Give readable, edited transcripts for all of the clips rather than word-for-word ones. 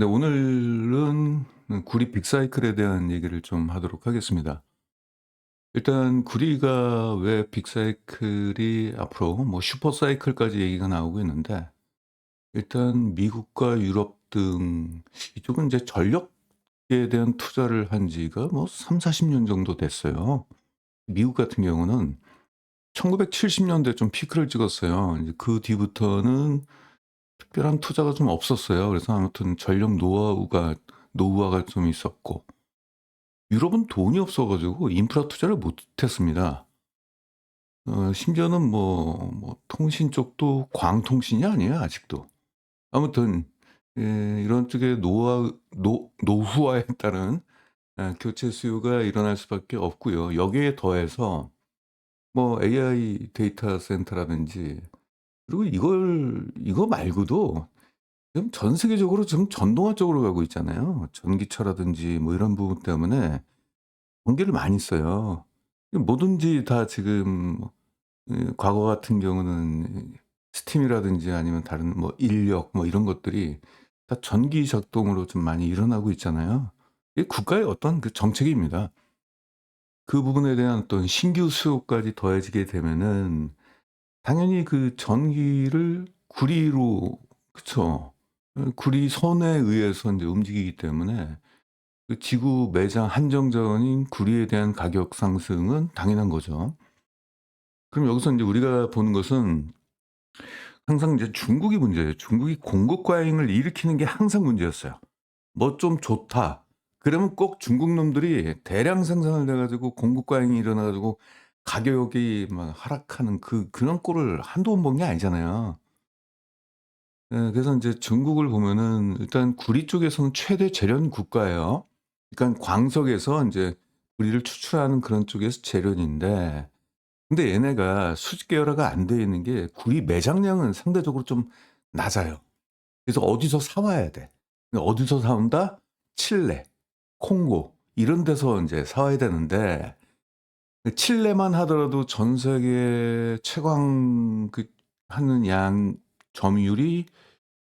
네, 오늘은 구리 빅사이클에 대한 얘기를 좀 하도록 하겠습니다. 일단 구리가 왜 빅사이클이 앞으로 뭐 슈퍼사이클까지 얘기가 나오고 있는데, 일단 미국과 유럽 등 이쪽은 이제 전력에 대한 투자를 한 지가 뭐 3-40년 정도 됐어요. 미국 같은 경우는 1970 년대 좀 피크를 찍었어요. 이제 그 뒤부터는 특별한 투자가 좀 없었어요. 그래서 아무튼 전력 노후화가 좀 있었고, 유럽은 돈이 없어 가지고 인프라 투자를 못 했습니다. 심지어는 통신 쪽도 광통신이 아니에요, 아직도. 아무튼 이런 쪽의 노후화에 따른 교체 수요가 일어날 수밖에 없고요. 여기에 더해서 뭐 AI 데이터 센터라든지, 그리고 이거 말고도 지금 전 세계적으로 지금 전동화 쪽으로 가고 있잖아요. 전기차라든지 뭐 이런 부분 때문에 전기를 많이 써요. 뭐든지 다 지금 과거 같은 경우는 스팀이라든지 아니면 다른 뭐 인력 뭐 이런 것들이 다 전기 작동으로 좀 많이 일어나고 있잖아요. 이게 국가의 어떤 그 정책입니다. 그 부분에 대한 어떤 신규 수요까지 더해지게 되면은 당연히 그 전기를 구리로, 그쵸. 구리선에 의해서 인제 움직이기 때문에 그 지구 매장 한정 자원인 구리에 대한 가격 상승은 당연한 거죠. 그럼 여기서 인제 우리가 보는 것은 항상 이제 중국이 문제예요. 중국이 공급 과잉을 일으키는 게 항상 문제였어요. 뭐 좀 좋다, 그러면 꼭 중국 놈들이 대량 생산을 해 가지고 공급 과잉이 일어나 가지고 가격이 막 하락하는 그런 꼴을 한두 번 본 게 아니잖아요. 그래서 인제 중국을 보면은 일단 구리 쪽에서는 최대 재련 국가예요. 그러니깐 광석에서 인제 구리를 추출하는 그런 쪽에서 재련인데, 근데 얘네가 수직 계열화가 안 돼 있는 게 구리 매장량은 상대적으로 좀 낮아요. 그래서 어디서 사 와야 돼. 근데 어디서 사 온다? 칠레, 콩고 이런 데서 인제 사 와야 되는데, 칠레만 하더라도 전 세계 채광 하는 양 점유율이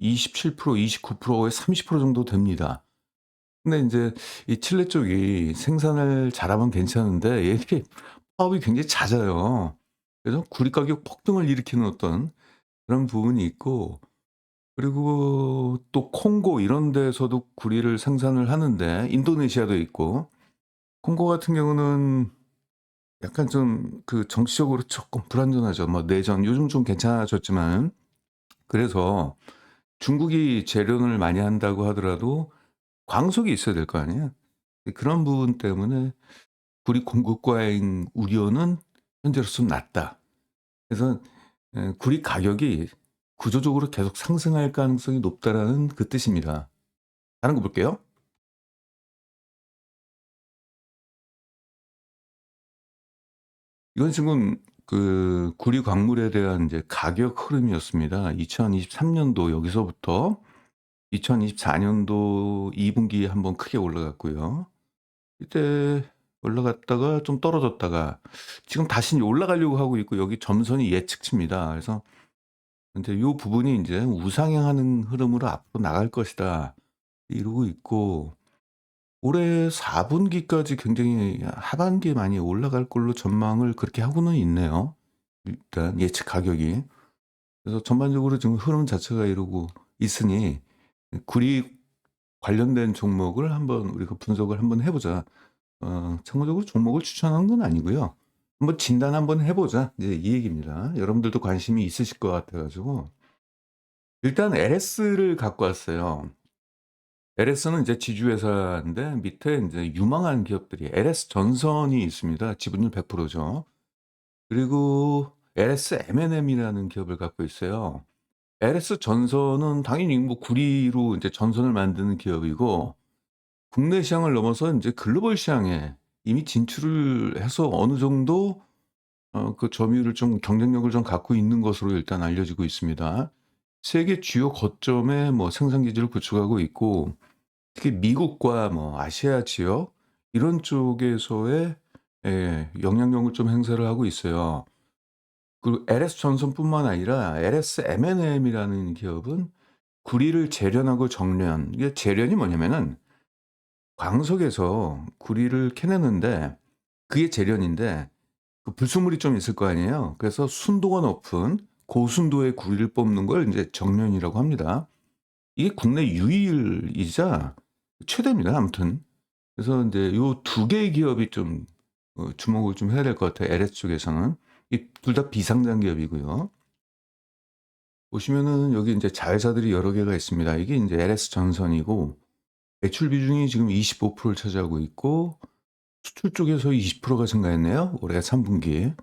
27% 29%에 30% 정도 됩니다. 근데 인제 이 칠레 쪽이 생산을 잘하면 괜찮은데 얘게 파업이 굉장히 잦아요. 그래서 구리 가격 폭등을 일으키는 어떤 그런 부분이 있고, 그리고 또 콩고 이런 데서도 구리를 생산을 하는데, 인도네시아도 있고. 콩고 같은 경우는 약간 좀 그 정치적으로 쪼끔 불안전하죠. 뭐 내전 요즘 좀 괜찮아졌지만. 그래서 중국이 재련을 많이 한다고 하더라도 광석이 있어야 될 거 아니에요. 그런 부분 때문에 구리 공급 과잉 우려는 현재로서 낮다. 그래서 구리 가격이 구조적으로 계속 상승할 가능성이 높다라는 그 뜻입니다. 다른 거 볼게요. 이건 지금 그 구리 광물에 대한 이제 가격 흐름이었습니다. 2023 년도 여기서부터 2024 년도 2 분기에 한번 크게 올라갔고요. 이때 올라갔다가 좀 떨어졌다가 지금 다시 올라가려고 하고 있고, 여기 점선이 예측치입니다. 그래서 인제 요 부분이 인제 '우상향하는 흐름으로 앞으로 나갈 것이다.' 이러고 있고, 올해 4 분기까지 굉장히 하반기에 많이 올라갈 걸로 전망을 그렇게 하고는 있네요, 일단 예측 가격이. 그래서 전반적으로 지금 흐름 자체가 이러고 있으니 구리 관련된 종목을 한번 우리가 분석을 한번 해 보자. 참고적으로 종목을 추천하는 건 아니고요. 한번 진단 한번 해 보자, 이제 이 얘기입니다. 여러분들도 관심이 있으실 것 같아 가지고. 일단 LS를 갖고 왔어요. LS는 이제 지주회사인데 밑에 인제 유망한 기업들이 LS전선이 있습니다. 지분율 100% 죠. 그리고 LS M&M이라는 기업을 갖고 있어요. LS전선은 당연히 뭐 구리로 인제 전선을 만드는 기업이고, 국내 시장을 넘어서 인제 글로벌 시장에 이미 진출을 해서 어느 정도 그 점유율을 좀 경쟁력을 좀 갖고 있는 것으로 일단 알려지고 있습니다. 세계 주요 거점에 뭐 생산 기지를 구축하고 있고, 특히 미국과 뭐 아시아 지역 이런 쪽에서의 영향력을 좀 행사를 하고 있어요. 그리고 LS 전선뿐만 아니라 LS M&M이라는 기업은 구리를 재련하고 정련. 이게 재련이 뭐냐면은 광석에서 구리를 캐내는데 그게 재련인데 그 불순물이 좀 있을 거 아니에요. 그래서 순도가 높은 고순도의 구리를 뽑는 걸 인제 정련이라고 합니다. 이게 국내 유일이자 최대입니다 아무튼. 그래서 인제 요 두 개의 기업이 좀 주목을 좀 해야 될 것 같아요 LS 쪽에서는. 이 둘 다 비상장 기업이고요. 보시면은 여기 인제 자회사들이 여러 개가 있습니다. 이게 인제 LS 전선이고 매출 비중이 지금 25%를 차지하고 있고 수출 쪽에서 20%가 증가했네요 올해 3 분기에.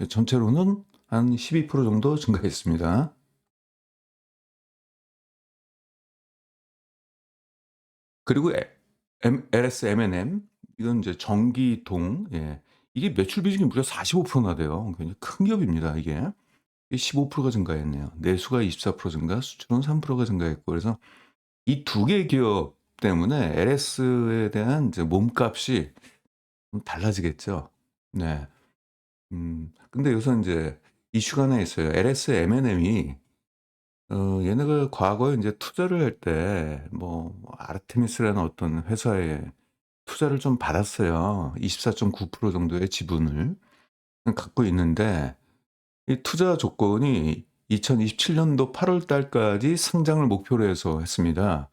전체로는 한 12% 정도 증가했습니다. 그리고 LS M&M 이건 인제 전기동 예. 이게 매출 비중이 무려 45%나 돼요. 굉장히 큰 기업입니다 이게. 이게 15%가 증가했네요. 내수가 24% 증가, 수출은 3%가 증가했고 그래서 이 두 개의 기업 때문에 LS에 대한 이제 몸값이 좀 달라지겠죠. 네. 근데 여기서 인제 이슈가 하나 있어요. LS M&M이 얘네가 과거에 인제 투자를 할 때 뭐 아르테미스라는 어떤 회사에 투자를 좀 받았어요. 24.9% 정도의 지분을 갖고 있는데 이 투자 조건이 2027 년도 8월 달까지 상장을 목표로 해서 했습니다.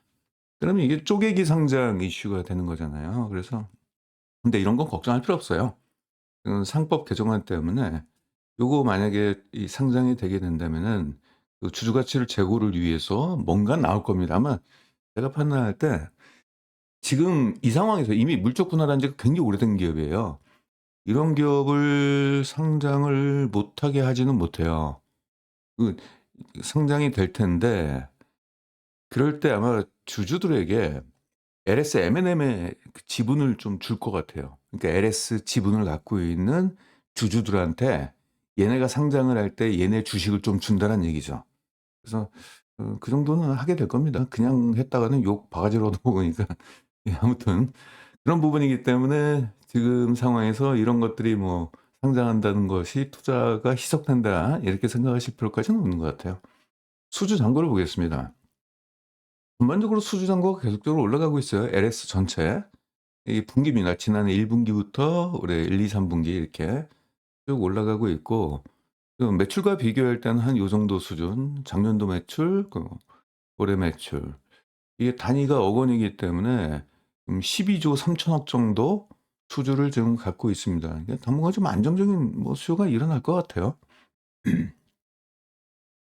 그러면 이게 쪼개기 상장 이슈가 되는 거잖아요. 그래서 근데 이런 건 걱정할 필요 없어요. 상법 개정안 때문에 요거 만약에 이 상장이 되게 된다면은 그 주주 가치를 제고를 위해서 뭔가 나올 겁니다. 아마 제가 판단할 때 지금 이 상황에서 이미 물적 분할한 지가 굉장히 오래된 기업이에요. 이런 기업을 상장을 못하게 하지는 못해요. 그 상장이 될 텐데 그럴 때 아마 주주들에게 LS M&M의 그 지분을 좀 줄 것 같아요. 그러니까 LS 지분을 갖고 있는 주주들한테 얘네가 상장을 할 때 얘네 주식을 좀 준다는 얘기죠. 그래서 그 정도는 하게 될 겁니다. 그냥 했다가는 욕 바가지로 얻어먹으니까. 예 아무튼 그런 부분이기 때문에 지금 상황에서 이런 것들이 뭐 '상장한다는 것이 투자가 희석된다.' 이렇게 생각하실 필요까지는 없는 것 같아요. 수주 잔고를 보겠습니다. 전반적으로 수주 잔고가 계속적으로 올라가고 있어요 LS 전체. 이 분기입니다. 지난해 1 분기부터 올해 1, 2, 3 분기 이렇게 쭉 올라가고 있고 그 매출과 비교할 때는 한 요 정도 수준, 작년도 매출, 올해 매출 이게 단위가 억 원이기 때문에 12조 3천억 정도 수주를 지금 갖고 있습니다. 이게 당분간 좀 안정적인 뭐 수요가 일어날 것 같아요.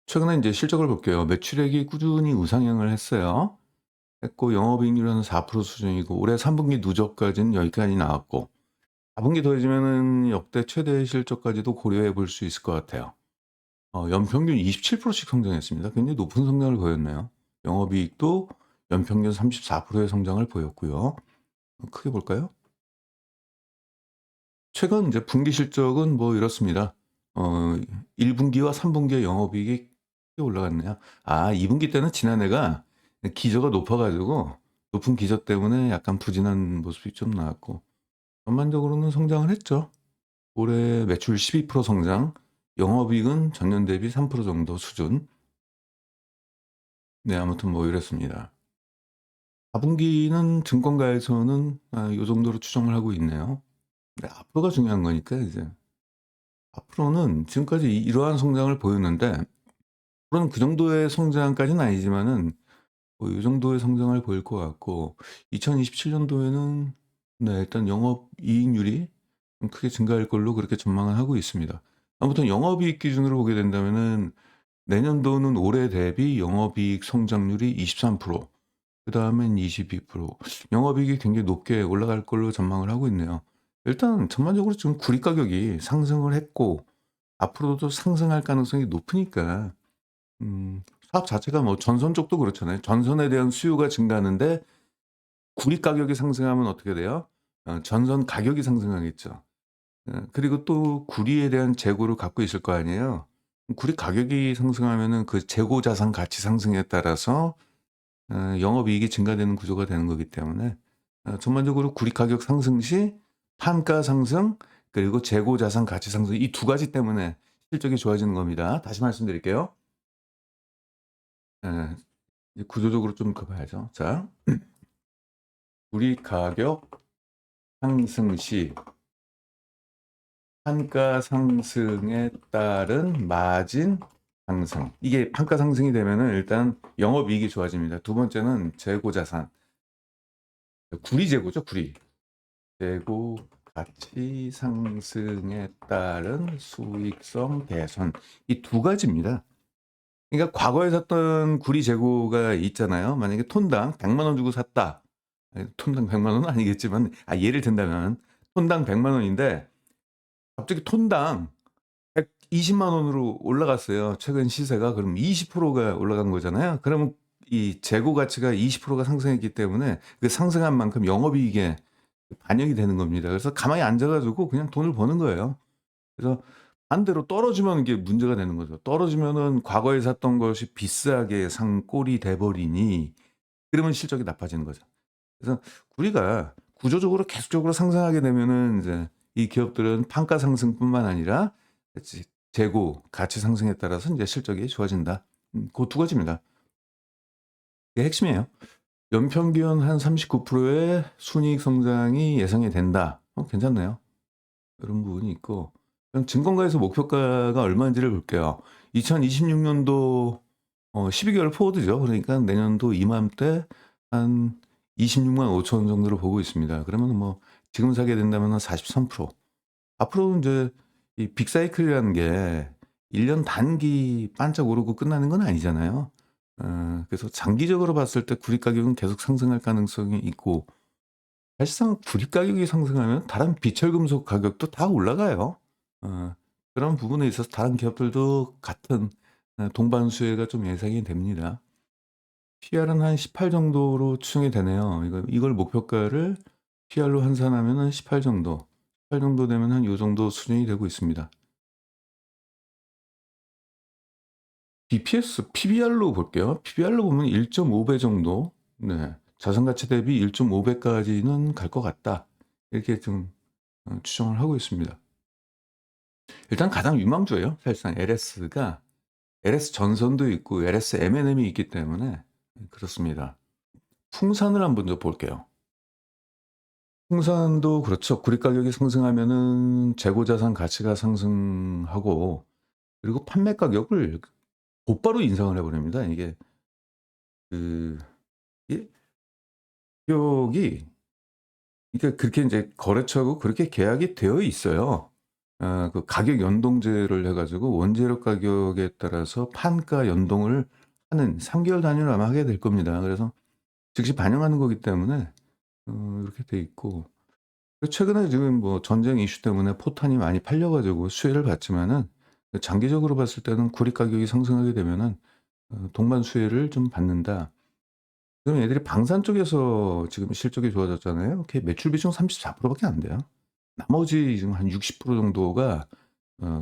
최근에 인제 실적을 볼게요. 매출액이 꾸준히 우상향을 했어요. 했고 영업이익률은 4% 수준이고 올해 3 분기 누적까지는 여기까지 나왔고 4 분기 더해지면은 역대 최대 실적까지도 고려해 볼 수 있을 것 같아요. 연평균 27%씩 성장했습니다. 굉장히 높은 성장을 보였네요. 영업이익도 연평균 34%의 성장을 보였고요. 크게 볼까요? 최근 이제 분기 실적은 뭐 이렇습니다. 어 1 분기와 3 분기의 영업이익이 크게 올라갔네요. 2 분기 때는 지난해가 기저가 높아 가지고 높은 기저 때문에 약간 부진한 모습이 좀 나왔고 전반적으로는 성장을 했죠. 올해 매출 12% 성장, 영업이익은 전년 대비 3% 정도 수준. 네 아무튼 뭐 이렇습니다. 4 분기는 증권가에서는 요 정도로 추정을 하고 있네요. 네 앞으로가 중요한 거니까 이제. 앞으로는 지금까지 이러한 성장을 보였는데 앞으로는 그 정도의 성장까지는 아니지만은 뭐 요 정도의 성장을 보일 것 같고 2027 년도에는 네 일단 영업이익률이 좀 크게 증가할 걸로 그렇게 전망을 하고 있습니다. 아무튼 영업이익 기준으로 보게 된다면은 내년도는 올해 대비 영업이익 성장률이 23%, 그다음엔 22%. 영업이익이 굉장히 높게 올라갈 걸로 전망을 하고 있네요. 일단 전반적으로 지금 구리 가격이 상승을 했고 앞으로도 상승할 가능성이 높으니까 사업 자체가 뭐 전선 쪽도 그렇잖아요. 전선에 대한 수요가 증가하는데 구리 가격이 상승하면 어떻게 돼요? 전선 가격이 상승하겠죠. 그리고 또 구리에 대한 재고를 갖고 있을 거 아니에요. 구리 가격이 상승하면은 그 재고 자산 가치 상승에 따라서 영업이익이 증가되는 구조가 되는 거기 때문에 전반적으로 구리 가격 상승 시 판가 상승 그리고 재고 자산 가치 상승 이 두 가지 때문에 실적이 좋아지는 겁니다. 다시 말씀드릴게요. 예. 이제 구조적으로 좀 그 봐야죠. 자, 우리 가격 상승 시 판가 상승에 따른 마진 상승. 이게 판가 상승이 되면은 일단 영업이익이 좋아집니다. 두 번째는 재고 자산. 구리 재고죠, 구리. 재고 가치 상승에 따른 수익성 개선. 이 두 가지입니다. 그러니까 과거에 샀던 구리 재고가 있잖아요. 만약에 톤당 100만 원 주고 샀다. 톤당 100만 원은 아니겠지만, 예를 든다면 톤당 100만 원인데 갑자기 톤당 120만 원으로 올라갔어요. 최근 시세가. 그럼 20%가 올라간 거잖아요. 그러면 이 재고 가치가 20%가 상승했기 때문에 그 상승한 만큼 영업이익에 반영이 되는 겁니다. 그래서 가만히 앉아가지고 그냥 돈을 버는 거예요. 그래서 반대로 떨어지면 이게 문제가 되는 거죠. 떨어지면은 과거에 샀던 것이 비싸게 산 꼴이 돼버리니 그러면 실적이 나빠지는 거죠. 그래서 우리가 구조적으로 계속적으로 상승하게 되면은 이제 이 기업들은 판가 상승뿐만 아니라 재고 가치 상승에 따라서 이제 실적이 좋아진다. 그 두 가지입니다. 이게 핵심이에요. 연평균 한 39%의 순이익 성장이 예상이 된다. 괜찮네요. 이런 부분이 있고, 그럼 증권가에서 목표가가 얼마인지를 볼게요. 2026년도 12개월 포워드죠. 그러니까 내년도 이맘때 한 26만 5천 원 정도로 보고 있습니다. 그러면 뭐 지금 사게 된다면 한 43%. 앞으로 이제 이 빅사이클이라는 게 1년 단기 반짝 오르고 끝나는 건 아니잖아요. 그래서 장기적으로 봤을 때 구리 가격은 계속 상승할 가능성이 있고, 사실상 구리 가격이 상승하면 다른 비철금속 가격도 다 올라가요. 그런 부분에 있어서 다른 기업들도 같은 동반수혜가 좀 예상이 됩니다. PR은 한 18 정도로 추정이 되네요. 이걸 목표가를 PR로 환산하면 18 정도, 18 정도 되면 한 요 정도 수준이 되고 있습니다. BPS, PBR로 볼게요. PBR로 보면 1.5배 정도, 네, 자산가치 대비 1.5배까지는 갈 것 같다. 이렇게 좀 추정을 하고 있습니다. 일단 가장 유망주예요. 사실상 LS가 LS 전선도 있고 LS M&M이 있기 때문에 그렇습니다. 풍산을 한번 더 볼게요. 풍산도 그렇죠. 구리 가격이 상승하면은 재고 자산 가치가 상승하고, 그리고 판매 가격을 곧바로 인상을 해버립니다. 이게 그 이 가격이, 그러니까 그렇게 이제 거래처하고 그렇게 계약이 되어 있어요. 그 가격 연동제를 해가지고 원재료 가격에 따라서 판가 연동을 하는 3개월 단위로 아마 하게 될 겁니다. 그래서 즉시 반영하는 거기 때문에 이렇게 돼 있고, 최근에 지금 뭐 전쟁 이슈 때문에 포탄이 많이 팔려가지고 수혜를 받지만은 장기적으로 봤을 때는 구리 가격이 상승하게 되면은 동반 수혜를 좀 받는다. 그럼 얘들이 방산 쪽에서 지금 실적이 좋아졌잖아요. 이렇게 매출 비중 34%밖에 안 돼요. 나머지 지금 한 60% 정도가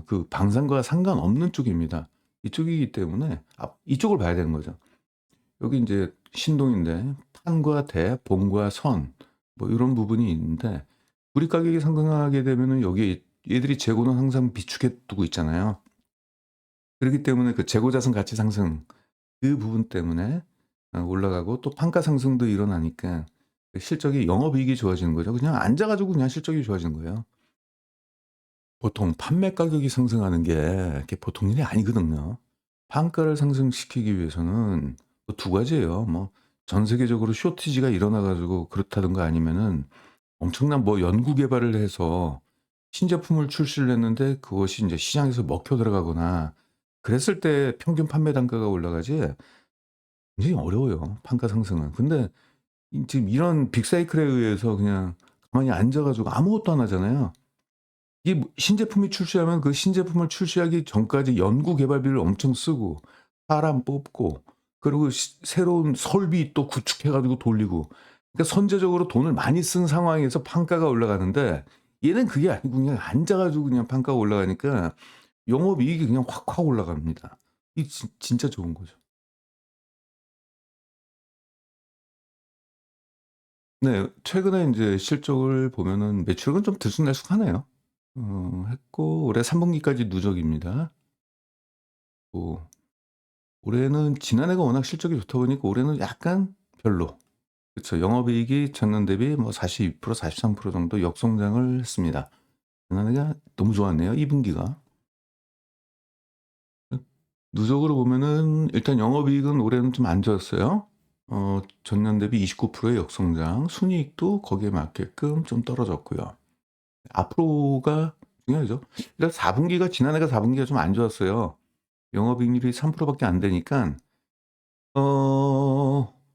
그 방산과 상관없는 쪽입니다. 이쪽이기 때문에 이쪽을 봐야 되는 거죠. 여기 이제 신동인데 판과 대, 봉과 선, 뭐 이런 부분이 있는데, 우리 가격이 상승하게 되면은 여기 얘들이 재고는 항상 비축해 두고 있잖아요. 그렇기 때문에 그 재고 자산 가치 상승, 그 부분 때문에 올라가고, 또 판가 상승도 일어나니까 실적이, 영업이익이 좋아지는 거죠. 그냥 앉아가지고 그냥 실적이 좋아지는 거예요. 보통 판매 가격이 상승하는 게 이렇게 보통 일이 아니거든요. 판가를 상승시키기 위해서는 두 가지예요. 뭐 전 세계적으로 쇼티지가 일어나 가지고 그렇다든가, 아니면은 엄청난 뭐 연구 개발을 해서 신제품을 출시를 했는데 그것이 이제 시장에서 먹혀 들어가거나 그랬을 때 평균 판매 단가가 올라가지, 굉장히 어려워요, 판가 상승은. 근데 지금 이런 빅사이클에 의해서 그냥 가만히 앉아 가지고 아무것도 안 하잖아요. 이게 뭐 신제품이 출시하면 그 신제품을 출시하기 전까지 연구 개발비를 엄청 쓰고 사람 뽑고, 그리고 새로운 설비 또 구축해 가지고 돌리고, 그러니까 선제적으로 돈을 많이 쓴 상황에서 판가가 올라가는데, 얘는 그게 아니고 그냥 앉아 가지고 그냥 판가가 올라가니까 영업이익이 그냥 확확 올라갑니다. 이 진짜 좋은 거죠. 네. 최근에 인제 실적을 보면은 매출은 좀 들쑥날쑥하네요. 했고 올해 3 분기까지 누적입니다. 뭐 올해는 지난해가 워낙 실적이 좋다 보니까 올해는 약간 별로. 그쵸. 영업이익이 전년 대비 뭐 42% 43% 정도 역성장을 했습니다. 지난해가 너무 좋았네요, 2 분기가. 누적으로 보면은 일단 영업이익은 올해는 좀 안 좋았어요. 전년 대비 29%의 역성장, 순이익도 거기에 맞게끔 좀 떨어졌고요. 앞으로가 중요하죠. 일단 4 분기가 지난해가 4 분기가 좀 안 좋았어요. 영업이익률이 3% 밖에 안 되니깐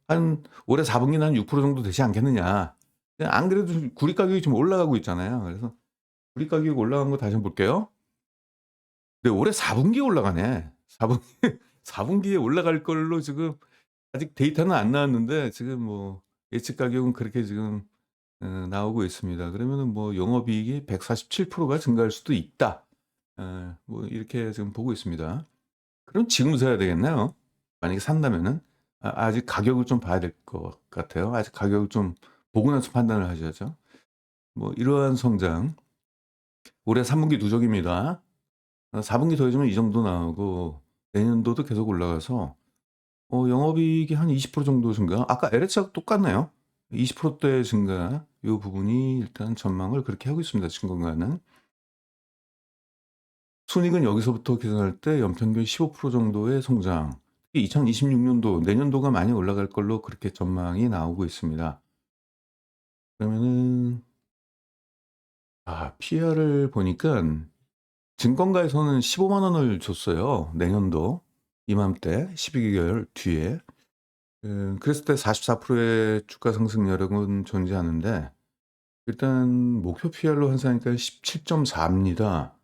한 올해 4 분기는 한 6% 정도 되지 않겠느냐. 안 그래도 구리 가격이 좀 올라가고 있잖아요. 그래서 구리 가격이 올라간 거 다시 한번 볼게요. 네, 올해 4 분기에 올라가네. 4 분 4 분기에 올라갈 걸로 지금 아직 데이터는 안 나왔는데 지금 뭐 예측 가격은 그렇게 지금 나오고 있습니다. 그러면은 뭐 영업이익이 147%가 증가할 수도 있다. 뭐 이렇게 지금 보고 있습니다. 그럼 지금 사야 되겠네요. 만약에 산다면은. 아직 가격을 좀 봐야 될 것 같아요. 아직 가격을 좀 보고 나서 판단을 하셔야죠. 뭐 이러한 성장 올해 3 분기 누적입니다. 4 분기 더해주면 이 정도 나오고 내년도도 계속 올라가서 영업이익이 한 20% 정도 증가. 아까 LH하고 똑같네요. 20%대 증가 요 부분이 일단 전망을 그렇게 하고 있습니다, 증권가는. 순이익은 여기서부터 계산할 때 연평균 15% 정도의 성장. 2026년도 내년도가 많이 올라갈 걸로 그렇게 전망이 나오고 있습니다. 그러면은 PR을 보니깐 증권가에서는 15만 원을 줬어요, 내년도 이맘때 12개월 뒤에. 그랬을 때 44%의 주가 상승 여력은 존재하는데 일단 목표 PR로 환산하니까 17.4 입니다.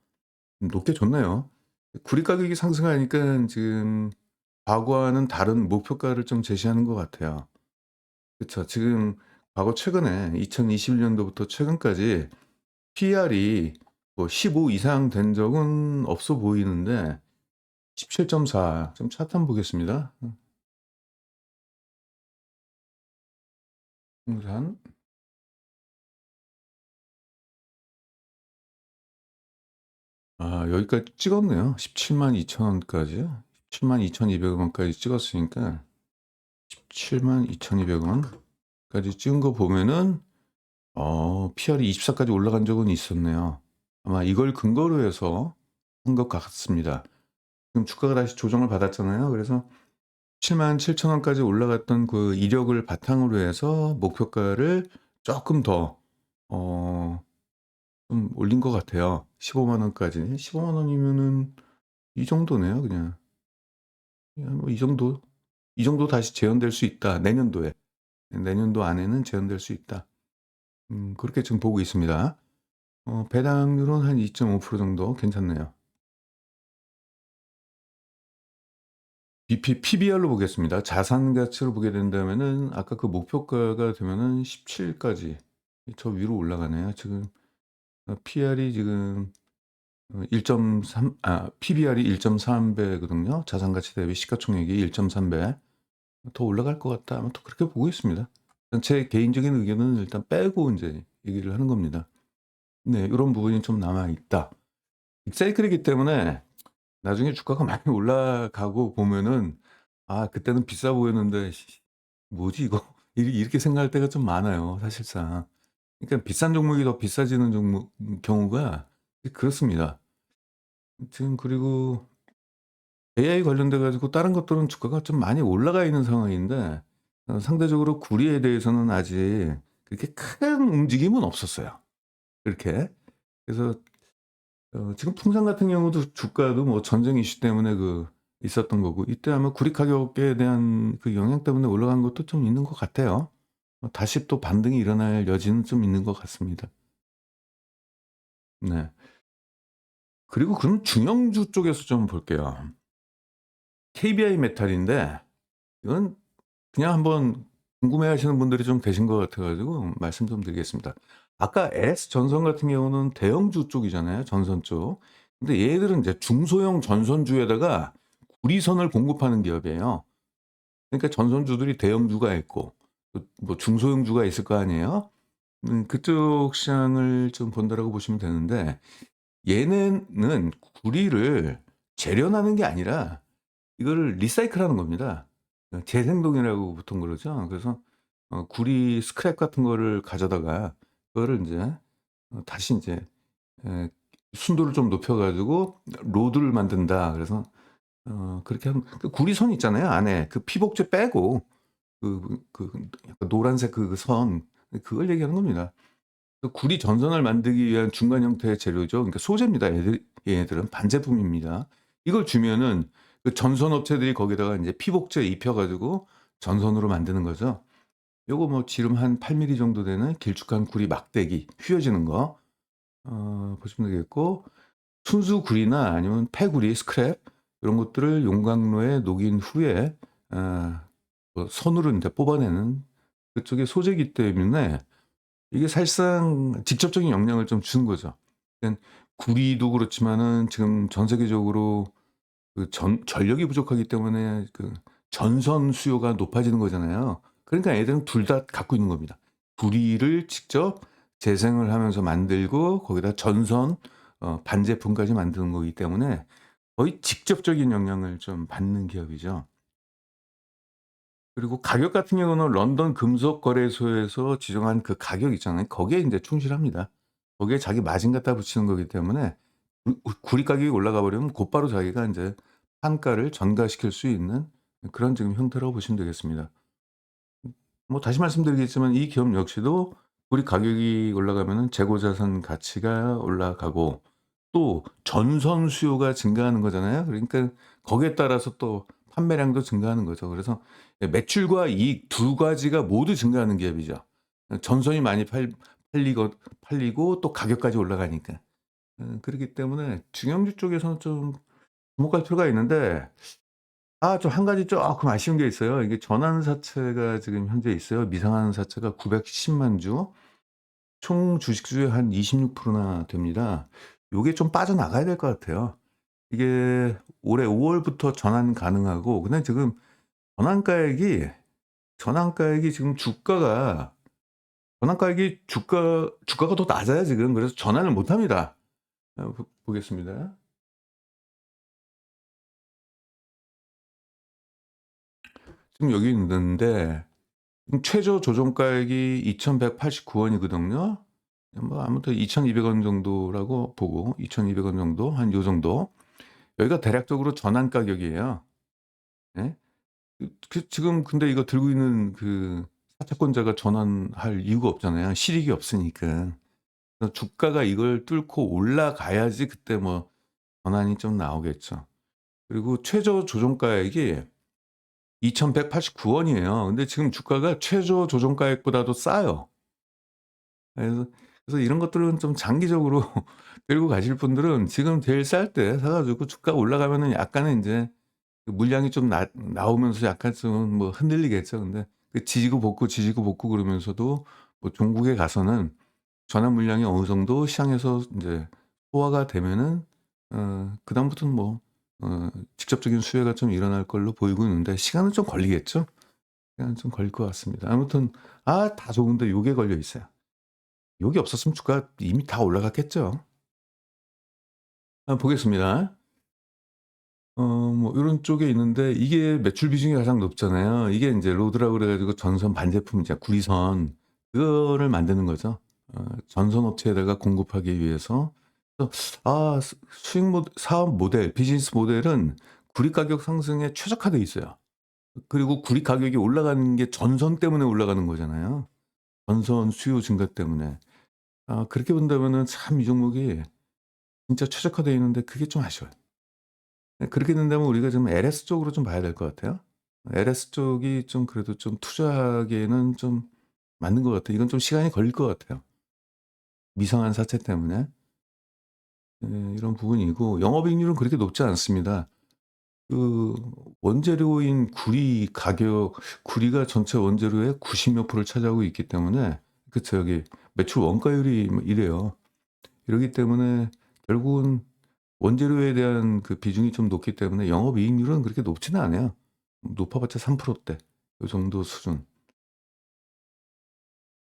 높게 줬네요. 구리 가격이 상승하니까 지금 과거와는 다른 목표가를 좀 제시하는 것 같아요. 그쵸. 지금 과거 최근에 2021년도부터 최근까지 PR이 뭐 15 이상 된 적은 없어 보이는데 17.4 좀 차트 한번 보겠습니다. 홍산. 여기까지 찍었네요. 172,000 원까지. 172,200 원까지 찍었으니까 172,200 원까지 찍은 거 보면은 PR이 24까지 올라간 적은 있었네요. 아마 이걸 근거로 해서 한 것 같습니다. 지금 주가가 다시 조정을 받았잖아요. 그래서 77,000 원까지 올라갔던 그 이력을 바탕으로 해서 목표가를 조금 더 좀 올린 것 같아요. 15만 원까지. 15만 원이면은 이 정도네요, 그냥. 뭐 이 정도 다시 재현될 수 있다. 내년도에. 내년도 안에는 재현될 수 있다. 그렇게 지금 보고 있습니다. 배당률은 한 2.5% 정도 괜찮네요. PBR로 보겠습니다. 자산 가치로 보게 된다면은 아까 그 목표가가 되면은 17까지 저 위로 올라가네요. 지금 PR이 지금 1.3 PBR이 1.3배거든요. 자산 가치 대비 시가총액이 1.3배. 더 올라갈 것 같다. 아마 또 그렇게 보고 있습니다. 제 개인적인 의견은 일단 빼고 인제 얘기를 하는 겁니다. 네. 요런 부분이 좀 남아 있다. 빅사이클이기 때문에 나중에 주가가 많이 올라가고 보면은 그때는 비싸 보였는데 '뭐지 이거?' 이렇게 생각할 때가 좀 많아요, 사실상. 그러니까 비싼 종목이 더 비싸지는 종목 경우가 그렇습니다. 지금 그리고 AI 관련돼 가지고 다른 것들은 주가가 좀 많이 올라가 있는 상황인데 상대적으로 구리에 대해서는 아직 그렇게 큰 움직임은 없었어요, 그렇게. 그래서 지금 풍산 같은 경우도 주가도 뭐 전쟁 이슈 때문에 있었던 거고 이때 아마 구리 가격에 대한 그 영향 때문에 올라간 것도 좀 있는 것 같아요. 다시 또 반등이 일어날 여지는 좀 있는 것 같습니다. 네. 그리고 그럼 중형주 쪽에서 좀 볼게요. KBI 메탈인데 이건 그냥 한번 궁금해하시는 분들이 좀 계신 것 같아 가지고 말씀 좀 드리겠습니다. 아까 S전선 같은 경우는 대형주 쪽이잖아요, 전선 쪽. 근데 얘들은 이제 중소형 전선주에다가 구리선을 공급하는 기업이에요. 그러니까 전선주들이 대형주가 있고 뭐 중소형주가 있을 거 아니에요. 그쪽 시장을 좀 본다라고 보시면 되는데 얘네는 구리를 재련하는 게 아니라 이거를 리사이클하는 겁니다. 재생동이라고 보통 그러죠. 그래서 구리 스크랩 같은 거를 가져다가 그거를 인제 다시 인제 에 순도를 좀 높여 가지고 로드를 만든다. 그래서 그렇게 하면 그 구리선 있잖아요. 안에 그 피복제 빼고 약간 노란색 그 선 그걸 얘기하는 겁니다. 그 구리 전선을 만들기 위한 중간 형태의 재료죠. 그러니까 소재입니다. 얘네들은 반제품입니다. 이걸 주면은 그 전선 업체들이 거기다가 인제 피복제 입혀 가지고 전선으로 만드는 거죠. 요거 뭐 지름 한 8 정도 되는 길쭉한 구리 막대기 휘어지는 거 보시면 되겠고, 순수 구리나 아니면 폐구리 스크랩 이런 것들을 용광로에 녹인 후에 선으로 인제 뽑아내는 그쪽의 소재이기 때문에 이게 사실상 직접적인 영향을 좀 주는 거죠. 그러니깐 구리도 그렇지만은 지금 전 세계적으로 그 전력이 부족하기 때문에 그 전선 수요가 높아지는 거잖아요. 그러니까 애들은 둘 다 갖고 있는 겁니다. 구리를 직접 재생을 하면서 만들고 거기다 전선 반제품까지 만드는 거기 때문에 거의 직접적인 영향을 좀 받는 기업이죠. 그리고 가격 같은 경우는 런던 금속 거래소에서 지정한 그 가격 있잖아요. 거기에 인제 충실합니다. 거기에 자기 마진 갖다 붙이는 거기 때문에 구리 가격이 올라가 버리면 곧바로 자기가 인제 판가를 전가시킬 수 있는 그런 지금 형태라고 보시면 되겠습니다. 뭐 다시 말씀드리겠지만 이 기업 역시도 구리 가격이 올라가면은 재고 자산 가치가 올라가고 또 전선 수요가 증가하는 거잖아요. 그러니까 거기에 따라서 또 판매량도 증가하는 거죠. 그래서 매출과 이익 두 가지가 모두 증가하는 기업이죠. 전선이 많이 팔리고 또 가격까지 올라가니까. 그렇기 때문에 중형주 쪽에서는 좀 주목할 필요가 있는데 좀 한 가지 쪼끔 아쉬운 게 있어요. 이게 전환사채가 지금 현재 있어요. 미상환 사채가 910만 주, 총 주식수의 한 26%나 됩니다. 요게 좀 빠져나가야 될 것 같아요. 이게 올해 5 월부터 전환 가능하고 근데 지금 전환가액이 전환가액이 지금 전환가액이 주가가 더 낮아요 지금. 그래서 전환을 못 합니다. 보겠습니다. 지금 여기 있는데 최저 조정가액이 2,189 원이거든요. 뭐 아무튼 2,200원 정도라고 보고 2,200원 정도 한 요 정도. 여기가 대략적으로 전환 가격이에요. 예. 지금 근데 이거 들고 있는 그 사채권자가 전환할 이유가 없잖아요. 실익이 없으니까. 그래서 주가가 이걸 뚫고 올라가야지 그때 뭐 전환이 좀 나오겠죠. 그리고 최저 조정가액이 2,189 원이에요. 근데 지금 주가가 최저 조정가액보다도 싸요. 그래서 이런 것들은 좀 장기적으로 들고 가실 분들은 지금 제일 쌀 때 사 가지고 주가 올라가면은 약간은 인제 그 물량이 좀 나오면서 약간 좀 뭐 흔들리겠죠. 근데 그 지지고 볶고 그러면서도 뭐 종국에 가서는 전환 물량이 어느 정도 시장에서 인제 소화가 되면은 그다음부터는 뭐 직접적인 수혜가 좀 일어날 걸로 보이고 있는데 시간은 좀 걸리겠죠? 시간은 좀 걸릴 것 같습니다. 아무튼 다 좋은데 요게 걸려 있어요. 요게 없었으면 주가 이미 다 올라갔겠죠. 보겠습니다. 뭐 요런 쪽에 있는데 이게 매출 비중이 가장 높잖아요. 이게 인제 로드라고 그래 가지고 전선 반제품 이제 구리선 그거를 만드는 거죠. 전선 업체에다가 공급하기 위해서. 그래서 수익 사업 모델, 비즈니스 모델은 구리 가격 상승에 최적화돼 있어요. 그리고 구리 가격이 올라가는 게 전선 때문에 올라가는 거잖아요. 전선 수요 증가 때문에. 그렇게 본다면은 참 이 종목이 진짜 최적화되어 있는데 그게 좀 아쉬워요. 그렇게 된다면 우리가 좀 LS 쪽으로 좀 봐야 될 것 같아요. LS 쪽이 좀 그래도 좀 투자하기에는 좀 맞는 것 같아요. 이건 좀 시간이 걸릴 것 같아요. 미성한 사채 때문에. 이런 부분이고 영업이익률은 그렇게 높지 않습니다. 그 원재료인 구리가 전체 원재료의 90 몇 프로를 차지하고 있기 때문에 저기 매출 원가율이 뭐 이래요. 이러기 때문에 결국은 원재료에 대한 그 비중이 좀 높기 때문에 영업이익률은 그렇게 높지는 않아요. 높아봤자 3%대 요 정도 수준.